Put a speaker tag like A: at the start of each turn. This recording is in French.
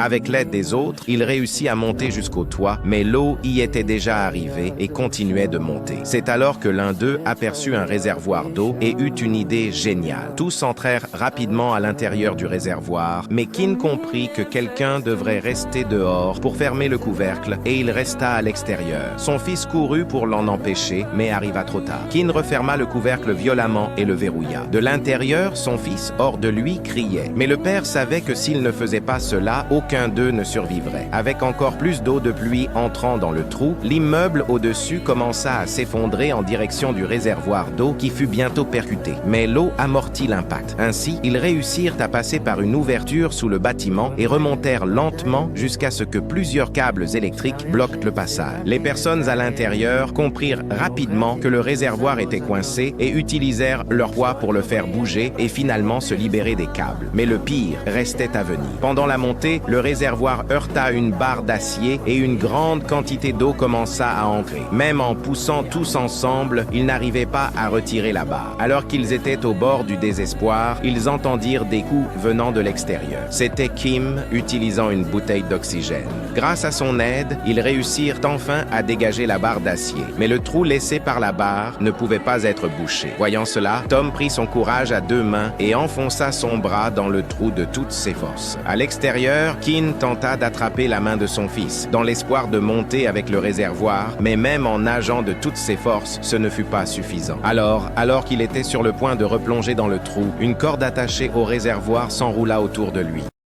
A: Avec l'aide des autres, il réussit à monter jusqu'au toit, mais l'eau y était déjà arrivée et continuait de monter. C'est alors que l'un d'eux aperçut un réservoir d'eau et eut une idée géniale. Tous entrèrent rapidement à l'intérieur du réservoir, mais Kin comprit que quelqu'un devrait rester dehors pour fermer le couvercle et il resta à l'extérieur. Son fils courut pour l'en empêcher, mais arriva trop tard. Kin referma le couvercle violemment et le verrouilla. De l'intérieur, son fils, hors de lui, criait. Mais le père savait que s'il ne faisait pas cela, aucun d'eux ne survivrait. Avec encore plus d'eau de pluie entrant dans le trou, l'immeuble au-dessus commença à s'effondrer en direction du réservoir d'eau qui fut bientôt percuté. Mais l'eau amortit l'impact. Ainsi, ils réussirent à passer par une ouverture sous le bâtiment et remontèrent lentement jusqu'à ce que plusieurs câbles électriques bloquent le passage. Les personnes à l'intérieur comprirent rapidement que le réservoir était coincé et utilisèrent leur poids pour le faire bouger et finalement se libérer des câbles. Mais le pire restait à venir. Pendant la montée, le réservoir heurta une barre d'acier et une grande quantité d'eau commença à entrer. Même en poussant tous ensemble, ils n'arrivaient pas à retirer la barre. Alors qu'ils étaient au bord du désespoir, ils entendirent des coups venant de l'extérieur. C'était Kim utilisant une bouteille d'oxygène. Grâce à son aide, ils réussirent enfin à dégager la barre d'acier. Mais le trou laissé par la barre ne pouvait pas être bouché. Voyant cela, Tom prit son courage à deux mains et enfonça son bras dans le trou de toutes ses forces. À l'extérieur, Kin tenta d'attraper la main de son fils, dans l'espoir de monter avec le réservoir, mais même en nageant de toutes ses forces, ce ne fut pas suffisant. Alors qu'il était sur le point de replonger dans le trou, une corde attachée au réservoir s'enroula autour de lui.